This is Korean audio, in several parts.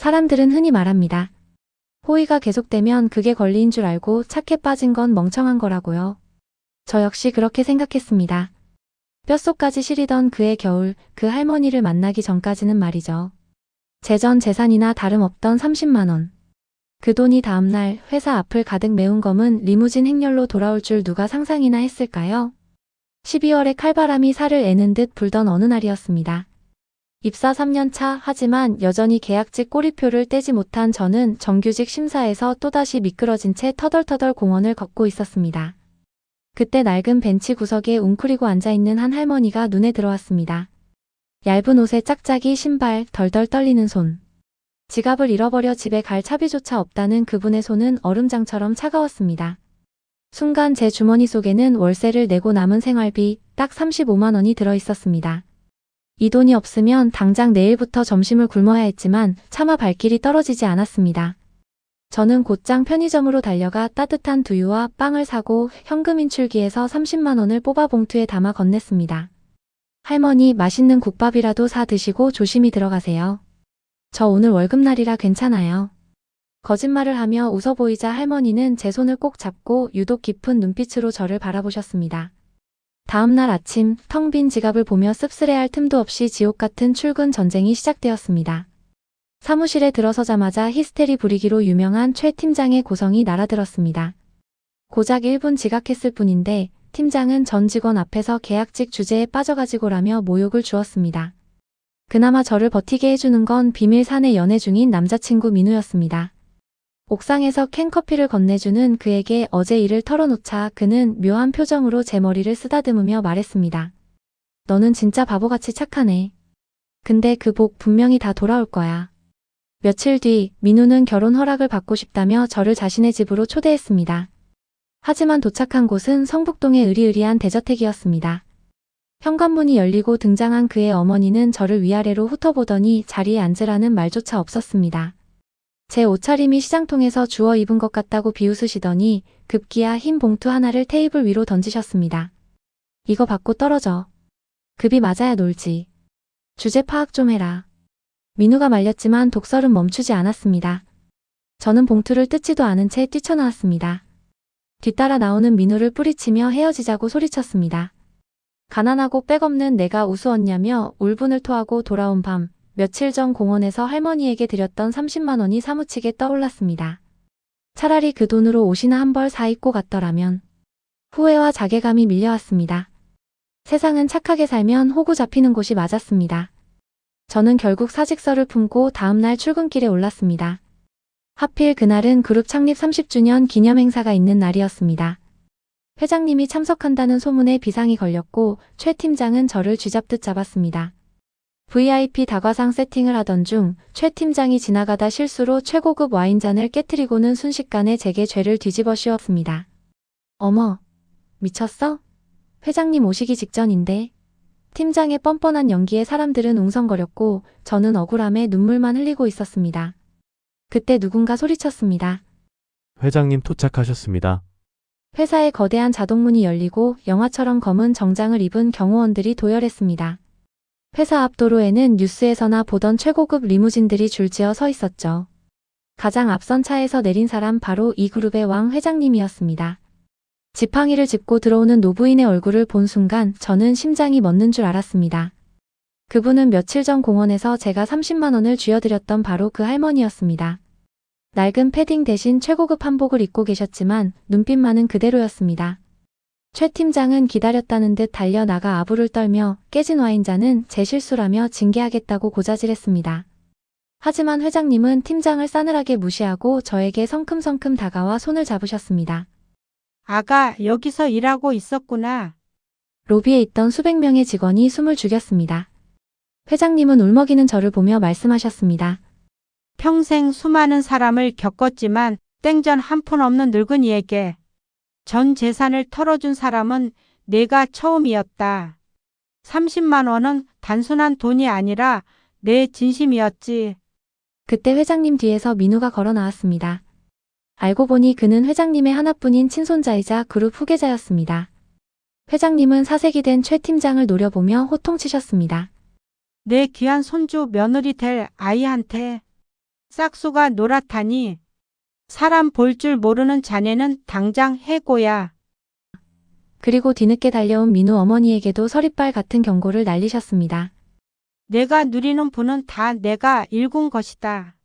사람들은 흔히 말합니다. 호의가 계속되면 그게 권리인 줄 알고 착해 빠진 건 멍청한 거라고요. 저 역시 그렇게 생각했습니다. 뼛속까지 시리던 그의 겨울, 그 할머니를 만나기 전까지는 말이죠. 제 전 재산이나 다름없던 30만 원. 그 돈이 다음날 회사 앞을 가득 메운 검은 리무진 행렬로 돌아올 줄 누가 상상이나 했을까요? 12월에 칼바람이 살을 애는 듯 불던 어느 날이었습니다. 입사 3년 차 하지만 여전히 계약직 꼬리표를 떼지 못한 저는 정규직 심사에서 또다시 미끄러진 채 터덜터덜 공원을 걷고 있었습니다. 그때 낡은 벤치 구석에 웅크리고 앉아있는 한 할머니가 눈에 들어왔습니다. 얇은 옷에 짝짝이 신발, 덜덜 떨리는 손. 지갑을 잃어버려 집에 갈 차비조차 없다는 그분의 손은 얼음장처럼 차가웠습니다. 순간 제 주머니 속에는 월세를 내고 남은 생활비 딱 35만 원이 들어있었습니다. 이 돈이 없으면 당장 내일부터 점심을 굶어야 했지만 차마 발길이 떨어지지 않았습니다. 저는 곧장 편의점으로 달려가 따뜻한 두유와 빵을 사고 현금 인출기에서 30만 원을 뽑아 봉투에 담아 건넸습니다. 할머니, 맛있는 국밥이라도 사 드시고 조심히 들어가세요. 저 오늘 월급날이라 괜찮아요. 거짓말을 하며 웃어 보이자 할머니는 제 손을 꼭 잡고 유독 깊은 눈빛으로 저를 바라보셨습니다. 다음 날 아침 텅 빈 지갑을 보며 씁쓸해할 틈도 없이 지옥 같은 출근 전쟁이 시작되었습니다. 사무실에 들어서자마자 히스테리 부리기로 유명한 최 팀장의 고성이 날아들었습니다. 고작 1분 지각했을 뿐인데 팀장은 전 직원 앞에서 계약직 주제에 빠져가지고라며 모욕을 주었습니다. 그나마 저를 버티게 해주는 건 비밀 사내 연애 중인 남자친구 민우였습니다. 옥상에서 캔커피를 건네주는 그에게 어제 일을 털어놓자 그는 묘한 표정으로 제 머리를 쓰다듬으며 말했습니다. 너는 진짜 바보같이 착하네. 근데 그 복 분명히 다 돌아올 거야. 며칠 뒤 민우는 결혼 허락을 받고 싶다며 저를 자신의 집으로 초대했습니다. 하지만 도착한 곳은 성북동의 으리으리한 대저택이었습니다. 현관문이 열리고 등장한 그의 어머니는 저를 위아래로 훑어보더니 자리에 앉으라는 말조차 없었습니다. 제 옷차림이 시장통에서 주워 입은 것 같다고 비웃으시더니 급기야 흰 봉투 하나를 테이블 위로 던지셨습니다. 이거 받고 떨어져. 급이 맞아야 놀지. 주제 파악 좀 해라. 민우가 말렸지만 독설은 멈추지 않았습니다. 저는 봉투를 뜯지도 않은 채 뛰쳐나왔습니다. 뒤따라 나오는 민우를 뿌리치며 헤어지자고 소리쳤습니다. 가난하고 백없는 내가 우스웠냐며 울분을 토하고 돌아온 밤, 며칠 전 공원에서 할머니에게 드렸던 30만 원이 사무치게 떠올랐습니다. 차라리 그 돈으로 옷이나 한 벌 사 입고 갔더라면. 후회와 자괴감이 밀려왔습니다. 세상은 착하게 살면 호구 잡히는 곳이 맞았습니다. 저는 결국 사직서를 품고 다음날 출근길에 올랐습니다. 하필 그날은 그룹 창립 30주년 기념 행사가 있는 날이었습니다. 회장님이 참석한다는 소문에 비상이 걸렸고 최 팀장은 저를 쥐잡듯 잡았습니다. VIP 다과상 세팅을 하던 중 최 팀장이 지나가다 실수로 최고급 와인잔을 깨트리고는 순식간에 제게 죄를 뒤집어 씌웠습니다. 어머, 미쳤어? 회장님 오시기 직전인데. 팀장의 뻔뻔한 연기에 사람들은 웅성거렸고 저는 억울함에 눈물만 흘리고 있었습니다. 그때 누군가 소리쳤습니다. 회장님 도착하셨습니다. 회사의 거대한 자동문이 열리고 영화처럼 검은 정장을 입은 경호원들이 도열했습니다. 회사 앞 도로에는 뉴스에서나 보던 최고급 리무진들이 줄지어 서 있었죠. 가장 앞선 차에서 내린 사람 바로 이 그룹의 왕 회장님이었습니다. 지팡이를 짚고 들어오는 노부인의 얼굴을 본 순간 저는 심장이 멎는 줄 알았습니다. 그분은 며칠 전 공원에서 제가 30만 원을 쥐어드렸던 바로 그 할머니였습니다. 낡은 패딩 대신 최고급 한복을 입고 계셨지만 눈빛만은 그대로였습니다. 최 팀장은 기다렸다는 듯 달려나가 아부를 떨며 깨진 와인잔은 제 실수라며 징계하겠다고 고자질했습니다. 하지만 회장님은 팀장을 싸늘하게 무시하고 저에게 성큼성큼 다가와 손을 잡으셨습니다. 아가, 여기서 일하고 있었구나. 로비에 있던 수백 명의 직원이 숨을 죽였습니다. 회장님은 울먹이는 저를 보며 말씀하셨습니다. 평생 수많은 사람을 겪었지만 땡전 한 푼 없는 늙은이에게 전 재산을 털어준 사람은 내가 처음이었다. 30만 원은 단순한 돈이 아니라 내 진심이었지. 그때 회장님 뒤에서 민우가 걸어 나왔습니다. 알고 보니 그는 회장님의 하나뿐인 친손자이자 그룹 후계자였습니다. 회장님은 사색이 된 최 팀장을 노려보며 호통치셨습니다. 내 귀한 손주 며느리 될 아이한테 싹수가 노랗다니. 사람 볼 줄 모르는 자네는 당장 해고야. 그리고 뒤늦게 달려온 민우 어머니에게도 서리빨 같은 경고를 날리셨습니다. 내가 누리는 부는 다 내가 일군 것이다.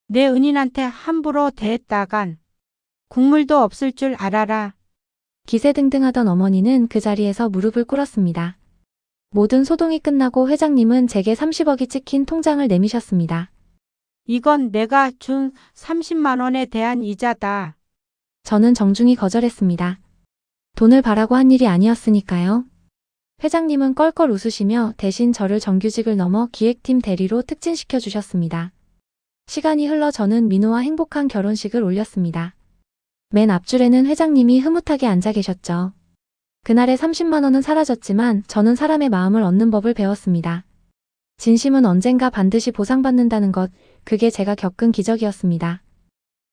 내 은인한테 함부로 대했다간 국물도 없을 줄 알아라. 기세등등하던 어머니는 그 자리에서 무릎을 꿇었습니다. 모든 소동이 끝나고 회장님은 제게 30억이 찍힌 통장을 내미셨습니다. 이건 내가 준 30만 원에 대한 이자다. 저는 정중히 거절했습니다. 돈을 바라고 한 일이 아니었으니까요. 회장님은 껄껄 웃으시며 대신 저를 정규직을 넘어 기획팀 대리로 특진시켜 주셨습니다. 시간이 흘러 저는 민우와 행복한 결혼식을 올렸습니다. 맨 앞줄에는 회장님이 흐뭇하게 앉아 계셨죠. 그날의 30만 원은 사라졌지만 저는 사람의 마음을 얻는 법을 배웠습니다. 진심은 언젠가 반드시 보상받는다는 것, 그게 제가 겪은 기적이었습니다.